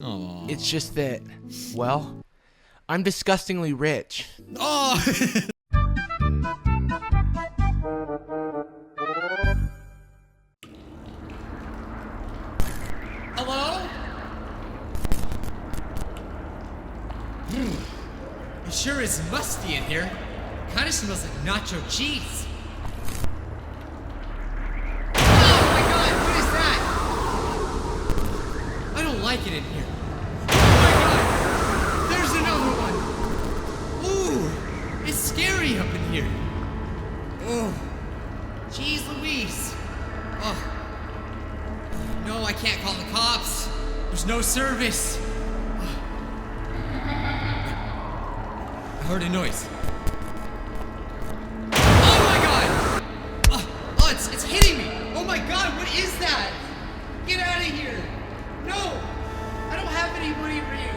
Aww. It's just that, well, I'm disgustingly rich. Oh! Hello? It sure is musty in here. Kinda smells like nacho cheese. Oh my god, what is that? I don't like it in here. Oh my god! There's another one! Ooh! It's scary up in here. Oh. Jeez Louise. Oh. No, I can't call the cops. There's no service. I heard a noise. Oh my god! Oh, it's hitting me! Oh my god, what is that? Get out of here! No! I don't have any money for you.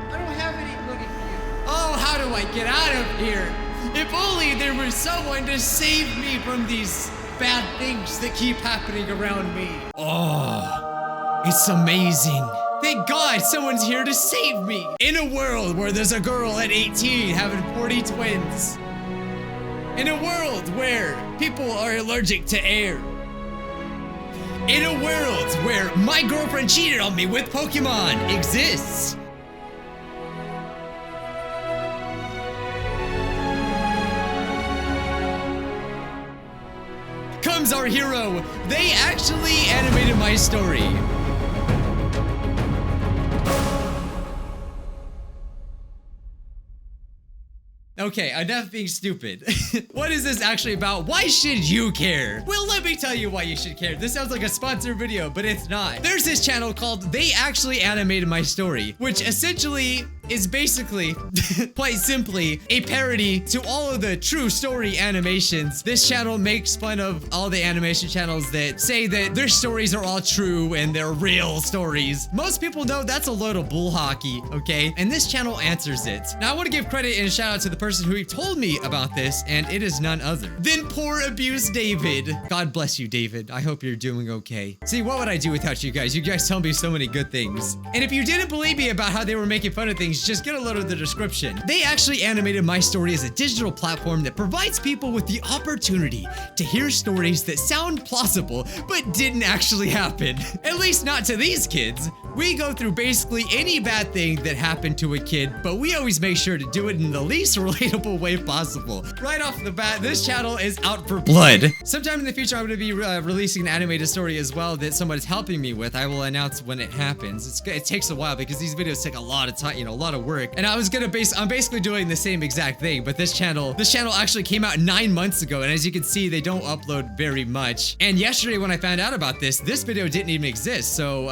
I don't have any money for you. Oh, how do I get out of here? If only there was someone to save me from these bad things that keep happening around me. Oh, it's amazing. Thank God someone's here to save me. In a world where there's a girl at 18 having 40 twins. In a world where people are allergic to air. In a world where my girlfriend cheated on me with Pokemon exists. Comes our hero. They actually animated my story. Okay, enough being stupid. What is this actually about? Why should you care? Well, let me tell you why you should care. This sounds like a sponsored video, but it's not. There's this channel called They Actually Animated My Story, which essentially is basically, quite simply, a parody to all of the true story animations. This channel makes fun of all the animation channels that say that their stories are all true and they're real stories. Most people know that's a load of bull hockey, okay? And this channel answers it. Now I want to give credit and a shout out to the person who told me about this, and it is none other than poor abused David. God bless you, David. I hope you're doing okay. See, what would I do without you guys? You guys tell me so many good things. And if you didn't believe me about how they were making fun of things, just get a load of the description. They actually animated my story as a digital platform that provides people with the opportunity to hear stories that sound plausible but didn't actually happen. At least not to these kids. We go through basically any bad thing that happened to a kid, but we always make sure to do it in the least relatable way possible. Right off the bat, this channel is out for blood. Sometime in the future, I'm going to be releasing an animated story as well that someone is helping me with. I will announce when it happens. It takes a while because these videos take a lot of time, a lot of work. And I'm basically doing the same exact thing, but this channel actually came out 9 months ago, and as you can see, they don't upload very much. And yesterday when I found out about this video didn't even exist, so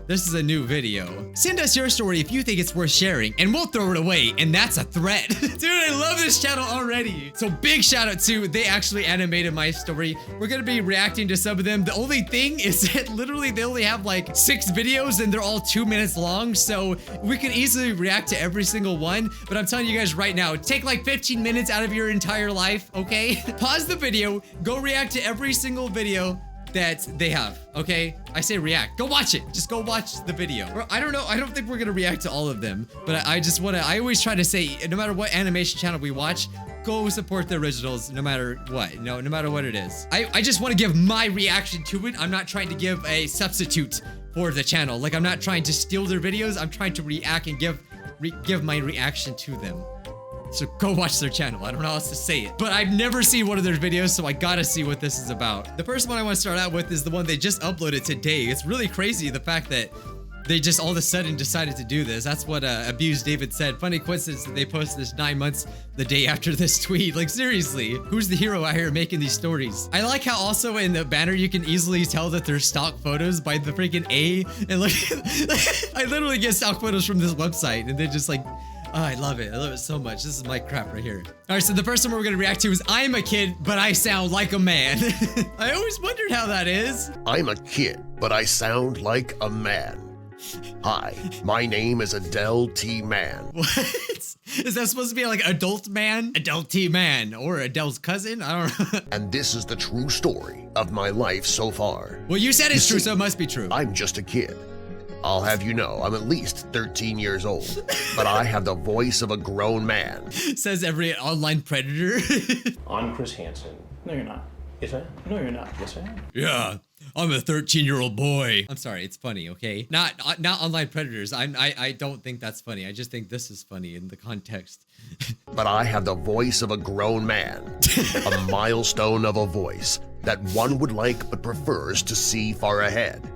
this is a new video. Send us your story if you think it's worth sharing, and we'll throw it away, and that's a threat. Dude, I love this channel already. So big shout out to They Actually Animated My Story. We're gonna be reacting to some of them. The only thing is that literally they only have like 6 videos and they're all 2 minutes long, so we could easily react to every single one, but I'm telling you guys right now, take like 15 minutes out of your entire life, okay? Pause the video, go react to every single video that they have, okay? I say react, go watch it. Just go watch the video. Or, I don't know, I don't think we're gonna react to all of them, but I always try to say, no matter what animation channel we watch, go support the originals no matter what, no matter what it is. I just want to give my reaction to it. I'm not trying to give a substitute for the channel. Like, I'm not trying to steal their videos. I'm trying to react and give my reaction to them. So go watch their channel. I don't know how else to say it, but I've never seen one of their videos, so I gotta see what this is about. The first one I want to start out with is the one they just uploaded today. It's really crazy, the fact that they just all of a sudden decided to do this. That's what Abused David said. Funny coincidence that they posted this 9 months the day after this tweet. Like, seriously, who's the hero out here making these stories? I like how also in the banner you can easily tell that they're stock photos by the freaking A. And look, I literally get stock photos from this website, and they're just like, oh, I love it. I love it so much. This is my crap right here. All right, so the first one we're gonna react to is I'm a kid, but I sound like a man. I always wondered how that is. I'm a kid, but I sound like a man. Hi, my name is Adele T. Man. What? Is that supposed to be like adult man? Adele T. Man, or Adele's cousin? I don't know. And this is the true story of my life so far. Well, you said it's true, so it must be true. I'm just a kid. I'll have you know I'm at least 13 years old, but I have the voice of a grown man. Says every online predator. I'm Chris Hansen. No, you're not. Yes, I am. No, you're not. Yes, I am. Yeah, I'm a 13-year-old boy. I'm sorry, it's funny, okay? Not online predators. I don't think that's funny. I just think this is funny in the context. But I have the voice of a grown man, a milestone of a voice that one would like but prefers to see far ahead.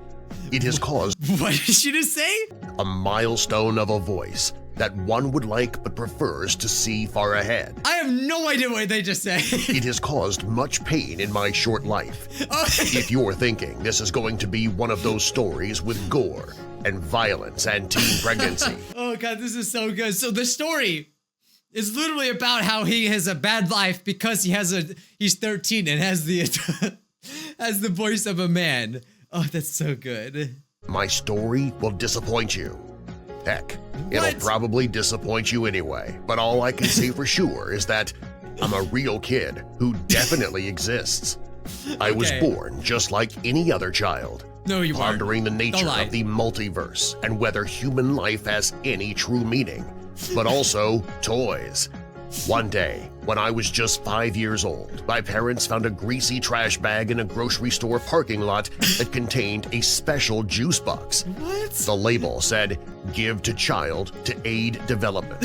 It has caused What did she just say? a milestone of a voice that one would like but prefers to see far ahead. I have no idea what they just said. It has caused much pain in my short life. Oh. If you're thinking this is going to be one of those stories with gore and violence and teen pregnancy, Oh god, this is so good. So the story is literally about how he has a bad life because he's 13 and has the has the voice of a man. Oh, that's so good. my story will disappoint you. Heck, it'll What? probably disappoint you anyway, but all I can say for sure is that I'm a real kid who definitely exists. I was Okay. born just like any other child, No, you weren't. pondering the Don't nature lie. of the multiverse and whether human life has any true meaning, but also toys. One day, when I was just 5 years old, my parents found a greasy trash bag in a grocery store parking lot that contained a special juice box. What? The label said, "Give to child to aid development."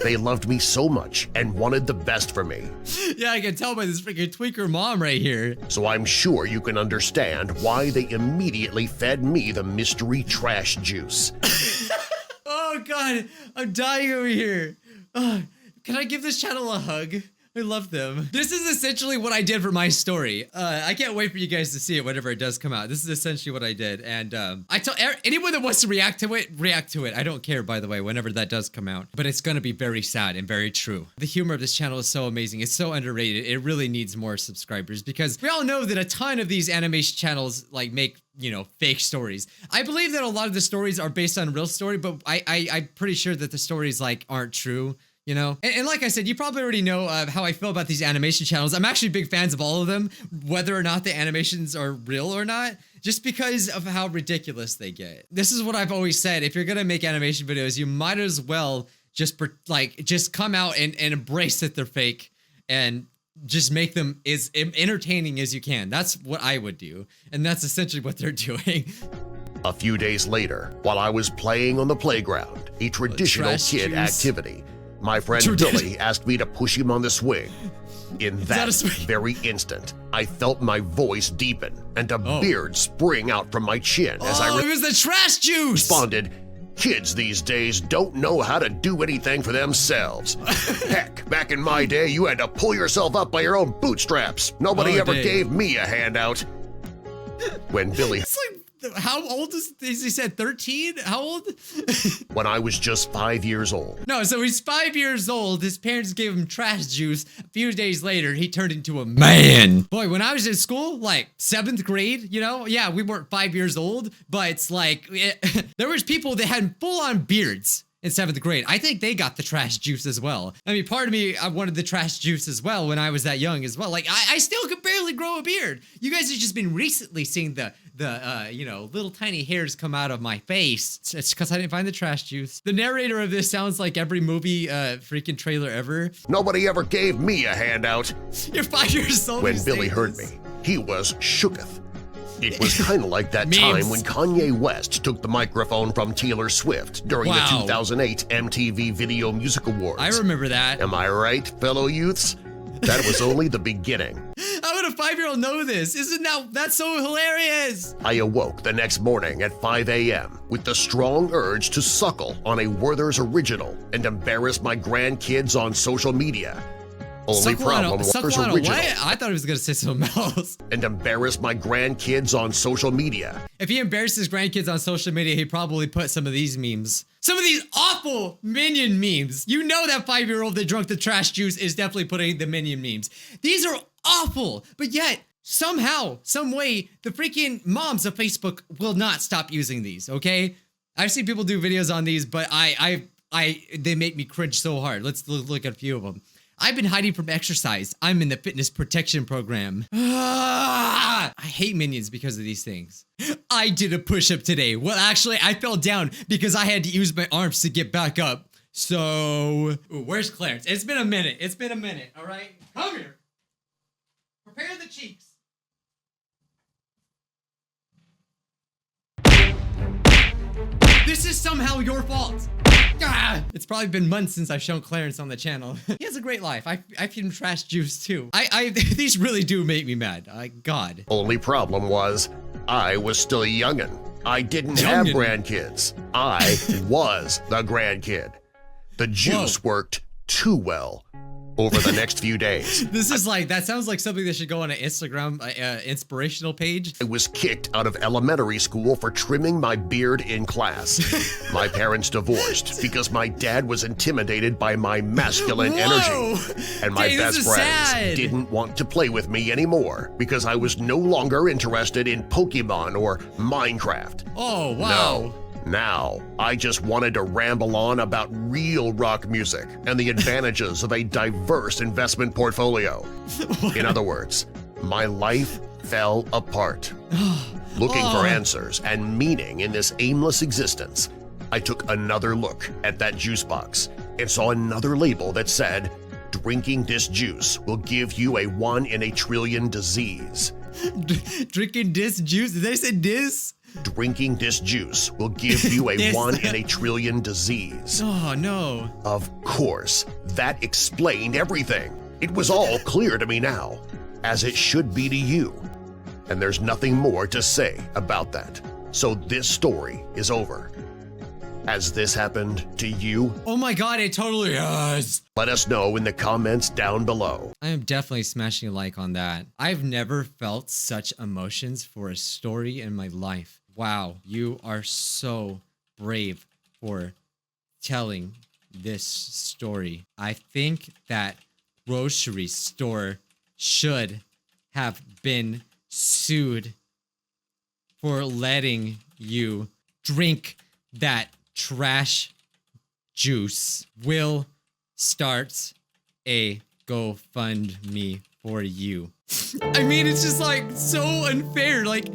They loved me so much and wanted the best for me, Yeah, I can tell by this freaking tweaker mom right here. so I'm sure you can understand why they immediately fed me the mystery trash juice. Oh god, I'm dying over here. Can I give this channel a hug? I love them. This is essentially what I did for my story. I can't wait for you guys to see it whenever it does come out. This is essentially what I did. And I tell anyone that wants to react to it. I don't care, by the way, whenever that does come out. But it's gonna be very sad and very true. The humor of this channel is so amazing. It's so underrated. It really needs more subscribers because we all know that a ton of these animation channels like make, you know, fake stories. I believe that a lot of the stories are based on real story, but I'm pretty sure that the stories like aren't true. You know, and like I said, you probably already know how I feel about these animation channels. I'm actually big fans of all of them, whether or not the animations are real or not, just because of how ridiculous they get. This is what I've always said. If you're gonna make animation videos, you might as well just come out and embrace that they're fake and just make them as entertaining as you can. That's what I would do, and that's essentially what they're doing. A few days later, while I was playing on the playground, a traditional trash kid juice. activity, my friend Tradition- Billy asked me to push him on the swing. In that that a swing? very instant, I felt my voice deepen and a Oh. beard spring out from my chin as I Oh, it was the trash juice. responded, "Kids these days don't know how to do anything for themselves. Heck, back in my day, you had to pull yourself up by your own bootstraps. Nobody Oh, ever dang. gave me a handout." When Billy It's like, how old is he? Said 13? How old? when I was just 5 years old. No, so he's 5 years old. His parents gave him trash juice. A few days later, he turned into a man. Boy, when I was in school, like 7th grade, you know, yeah, we weren't 5 years old, but it's like, there was people that had full-on beards in 7th grade. I think they got the trash juice as well. I mean, part of me, I wanted the trash juice as well when I was that young as well. Like, I still could barely grow a beard. You guys have just been recently seeing the you know, little tiny hairs come out of my face. It's because I didn't find the trash juice. The narrator of this sounds like every movie freaking trailer ever. Nobody ever gave me a handout. You're 5 years old. When you're Billy saying heard this. me, he was shooketh. It was kind of like that Memes. time when Kanye West took the microphone from Taylor Swift during Wow. the 2008 MTV Video Music Awards. I remember that. Am I right, fellow youths? That was only the beginning. How would a 5-year-old know this? That's so hilarious? I awoke the next morning at 5 a.m. with the strong urge to suckle on a Werther's original and embarrass my grandkids on social media. Only problem, Suckle Werther's on a original what? I thought he was gonna say something else. and embarrass my grandkids on social media. If he embarrassed his grandkids on social media, he probably put some of these memes. Some of these awful Minion memes. You know that 5-year-old that drunk the trash juice is definitely putting the Minion memes. These are awful, but yet somehow, some way, the freaking moms of Facebook will not stop using these, okay? I've seen people do videos on these, but they make me cringe so hard. Let's look at a few of them. I've been hiding from exercise. I'm in the fitness protection program. I hate minions because of these things. I did a push-up today. Well, actually, I fell down because I had to use my arms to get back up. So, ooh, where's Clarence? It's been a minute. It's been a minute, all right? Come here. Prepare the cheeks. This is somehow your fault. Ah! It's probably been months since I've shown Clarence on the channel. He has a great life. I feed him trash juice too. These really do make me mad. God. Only problem was, I was still a youngin'. I didn't have grandkids. I was the grandkid. The juice worked too well over the next few days. This is like, that sounds like something that should go on an Instagram inspirational page. I was kicked out of elementary school for trimming my beard in class. My parents divorced because my dad was intimidated by my masculine energy. And my best friends didn't want to play with me anymore because I was no longer interested in Pokemon or Minecraft. Oh, wow. No. Now, I just wanted to ramble on about real rock music and the advantages of a diverse investment portfolio. In other words, my life fell apart. Looking for answers and meaning in this aimless existence, I took another look at that juice box and saw another label that said, "Drinking this juice will give you a 1 in a trillion disease." Drinking this juice? Did they say this? Drinking this juice will give you a 1 in a trillion disease. Oh, no. Of course, that explained everything. It was all clear to me now, as it should be to you. And there's nothing more to say about that. So this story is over. Has this happened to you? Oh my God, it totally has. Let us know in the comments down below. I am definitely smashing a like on that. I've never felt such emotions for a story in my life. Wow, you are so brave for telling this story. I think that grocery store should have been sued for letting you drink that trash juice. Will start a GoFundMe for you. I mean, it's just like so unfair. Like,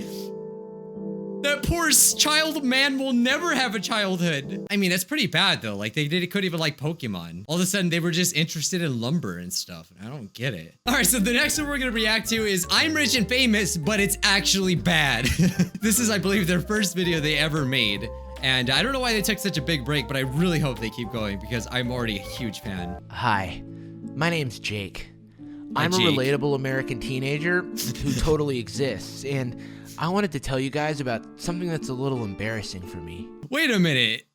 that poor child man will never have a childhood. I mean, that's pretty bad though. Like couldn't even like Pokemon. All of a sudden they were just interested in lumber and stuff. I don't get it. All right, so the next one we're gonna react to is I'm Rich and Famous, but it's actually bad. This is, I believe, their first video they ever made. And I don't know why they took such a big break, but I really hope they keep going because I'm already a huge fan. Hi, my name's Jake. Hi, I'm Jake. a relatable American teenager who totally exists, and I wanted to tell you guys about something that's a little embarrassing for me. Wait a minute.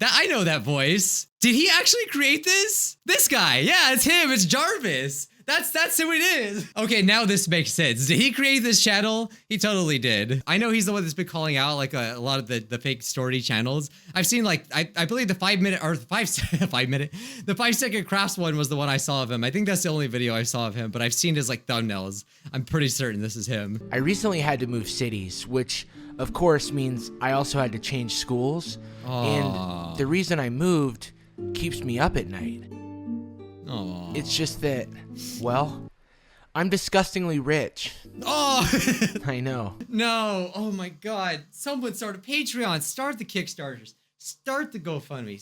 I know that voice. Did he actually create this? This guy. Yeah, it's him. It's Jarvis. That's who it is. Okay, now this makes sense. Did he create this channel? He totally did. I know he's the one that's been calling out like a lot of the fake story channels. I've seen like, I believe the 5 minute or the 5 second crafts one was the one I saw of him. I think that's the only video I saw of him, but I've seen his like thumbnails. I'm pretty certain this is him. I recently had to move cities, which of course means I also had to change schools. And the reason I moved keeps me up at night. Aww. It's just that, well, I'm disgustingly rich. Oh, I know. No. Oh my God. Someone start a Patreon. Start the Kickstarters. Start the GoFundMe.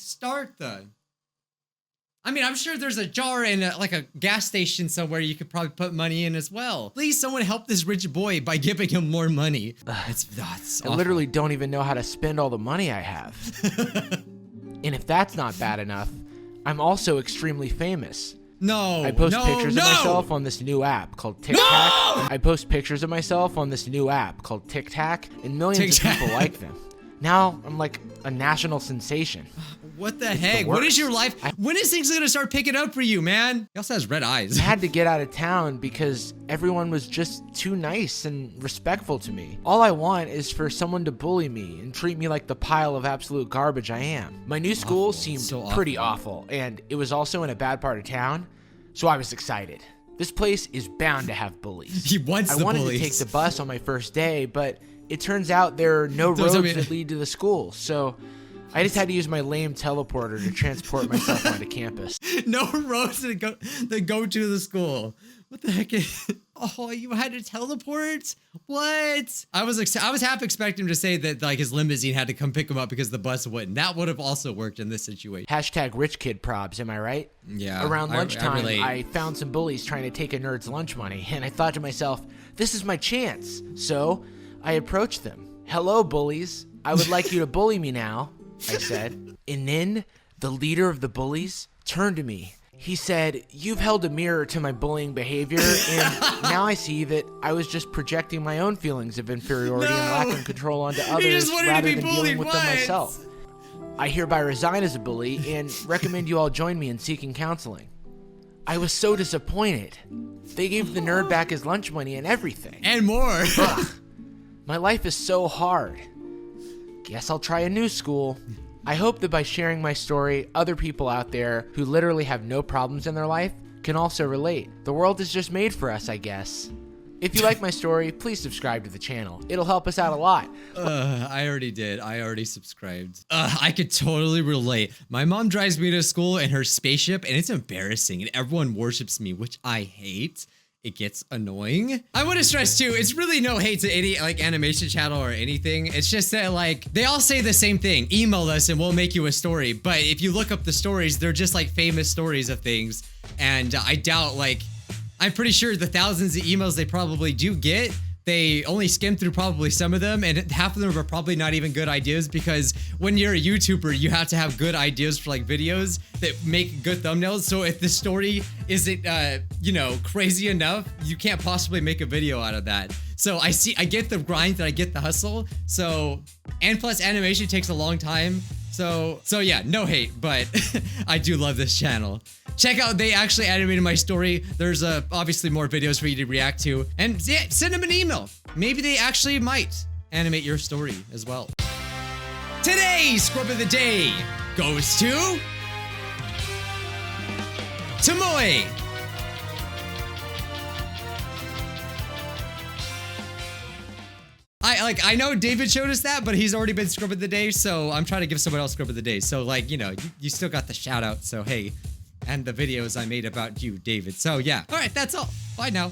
I mean, I'm sure there's a jar in like a gas station somewhere you could probably put money in as well. Please, someone help this rich boy by giving him more money. That's I literally don't even know how to spend all the money I have. And if that's not bad enough, I'm also extremely famous. No. I post pictures of myself on this new app called TikTok. I post pictures of myself on this new app called TikTok, and millions of people like them. Now I'm like a national sensation. What the heck? What is your life? When is things gonna start picking up for you, man? He also has red eyes. I had to get out of town because everyone was just too nice and respectful to me. All I want is for someone to bully me and treat me like the pile of absolute garbage I am. My new school seemed pretty awful, and it was also in a bad part of town, so I was excited. This place is bound to have bullies. He wants the bullies. I wanted to take the bus on my first day, but it turns out there are no roads that lead to the school, so I just had to use my lame teleporter to transport myself onto campus. No roads to go to the school. What the heck? Oh, you had to teleport? What? I was half expecting him to say that like his limousine had to come pick him up because the bus wouldn't. That would have also worked in this situation. Hashtag rich kid probs, am I right? Yeah. Around lunchtime, I I found some bullies trying to take a nerd's lunch money, and I thought to myself, this is my chance. So I approached them. Hello, bullies. I would like you to bully me now, I said. And then the leader of the bullies turned to me. He said, you've held a mirror to my bullying behavior, and now I see that I was just projecting my own feelings of inferiority and lack of control onto others rather than dealing with them myself. I hereby resign as a bully and recommend you all join me in seeking counseling. I was so disappointed. They gave the nerd back his lunch money and everything. And more. Ugh, my life is so hard. Guess I'll try a new school. I hope that by sharing my story, other people out there who literally have no problems in their life can also relate. The world is just made for us, I guess. If you like my story, please subscribe to the channel. It'll help us out a lot. I already did. I already subscribed. I could totally relate. My mom drives me to school in her spaceship, and it's embarrassing, and everyone worships me, which I hate. It gets annoying. I want to stress too, it's really no hate to any like animation channel or anything. It's just that like, they all say the same thing. Email us and we'll make you a story. But if you look up the stories, they're just like famous stories of things. And I doubt like, I'm pretty sure the thousands of emails they probably do get, they only skim through probably some of them, and half of them are probably not even good ideas, because when you're a YouTuber, you have to have good ideas for like videos that make good thumbnails. So if the story isn't, you know, crazy enough, you can't possibly make a video out of that. So I get the grind, and I get the hustle. So, and plus animation takes a long time. So yeah, no hate, but I do love this channel. Check out, they actually animated my story. There's obviously more videos for you to react to, and yeah, send them an email. Maybe they actually might animate your story as well. Today's Scrub of the Day goes to Tamoy. I know David showed us that, but he's already been Scrub of the Day, so I'm trying to give someone else Scrub of the Day. So like, you know, you still got the shout out, so hey, and the videos I made about you, David. So yeah, all right, that's all. Bye now.